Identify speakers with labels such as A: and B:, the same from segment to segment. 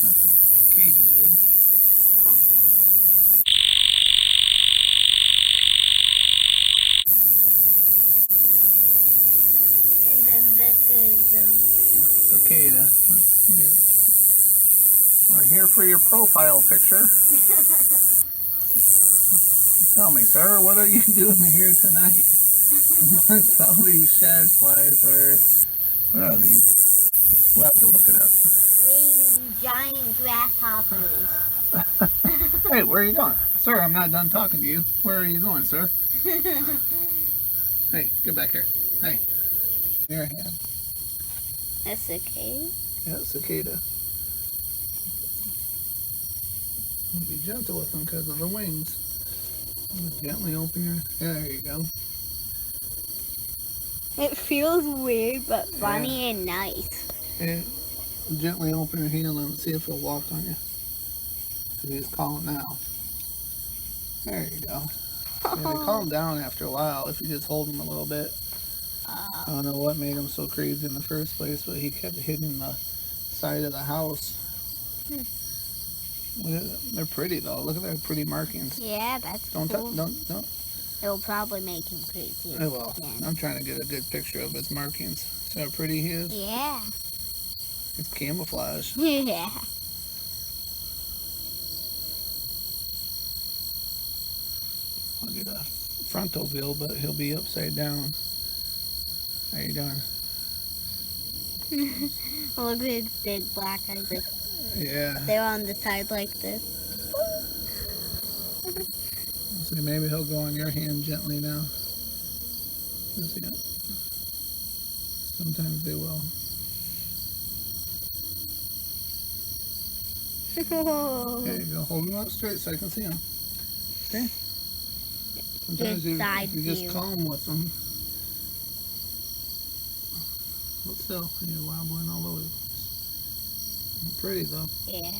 A: That's a katydid.
B: And then this is
A: Cicada. That's good. We're here for your profile picture. Tell me, sir, what are you doing here tonight? What's all these shad flies, or what are these? We'll have to look it up.
B: green giant grasshoppers.
A: Hey, where are you going? Sir, I'm not done talking to you. Where are you going, sir? Hey, get back here. Hey, your hand.
B: A cicada?
A: Yeah, cicada. Be gentle with them because of the wings. Gently open your... Yeah, there you go.
B: It feels weird but funny and nice.
A: Hey, gently open your hand and see if he'll walk on you. He's calling now. There you go. Yeah, they calm down after a while if you just hold him a little bit. I don't know what made him so crazy in the first place, but he kept hitting the side of the house. They're pretty though. Look at their pretty markings.
B: Yeah, that's
A: Don't
B: cool.
A: don't.
B: It'll probably make him crazy.
A: I will. I'm trying to get a good picture of his markings. See how pretty he is?
B: Yeah.
A: It's camouflage.
B: Yeah.
A: I'll get a frontal view, but he'll be upside down. How you doing?
B: Look at his big black eyes.
A: Yeah.
B: They're on the side like this.
A: See, maybe he'll go on your hand gently now. See it? Sometimes they will. There you go. Hold him up straight so I can see him. Okay? Sometimes if you just calm with them. Hold still. You're wobbling all over the place. Pretty though.
B: Yeah.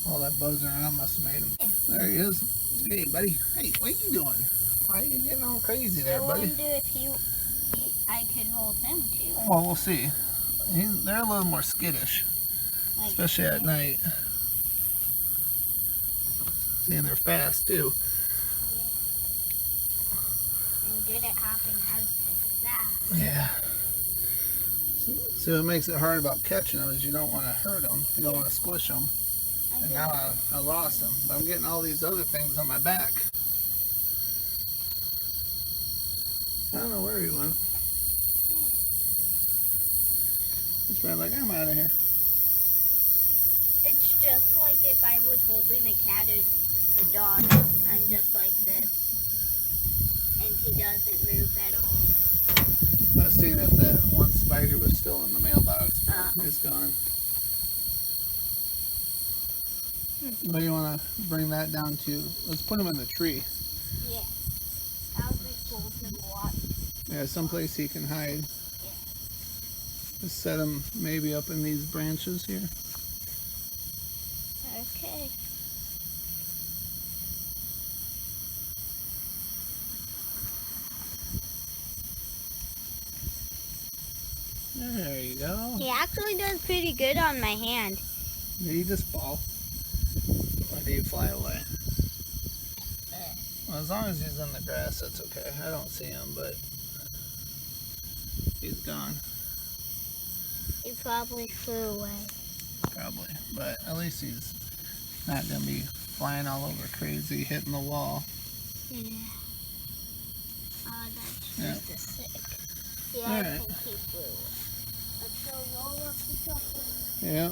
A: All that buzzing around must have made him. There he is. Hey, buddy. Hey, what are you doing? Why are you getting all crazy there, buddy?
B: I wonder if I could hold him too.
A: Well, we'll see. They're a little more skittish, like, especially at night. See, and they're fast too.
B: Yeah. And good at hopping out of the
A: Yeah. So what makes it hard about catching them is you don't want to hurt them. You don't want to squish them. And now I lost him. But I'm getting all these other things on my back. I don't know where he went. He's probably like, I'm out of here.
B: It's just like if I was holding a cat or a dog. I'm just like this. And he doesn't move at all.
A: Let's see if that one spider was still in the mailbox. It's gone. But you want to bring that down to, let's put him in the tree.
B: Yeah. That would be cool to watch.
A: Yeah, someplace he can hide.
B: Yeah.
A: Just set him maybe up in these branches here.
B: Okay.
A: There you go.
B: He actually does pretty good on my hand.
A: Did he just fall? Or did he fly away? Well, as long as he's in the grass, that's okay. I don't see him, but he's gone.
B: He probably flew away.
A: Probably. But at least he's not going to be flying all over crazy, hitting the wall.
B: Yeah. Oh, that's
A: Yeah.
B: just a sick. Yeah,
A: All
B: I
A: right.
B: think he flew away. Let's go roll up the truck.
A: Yeah.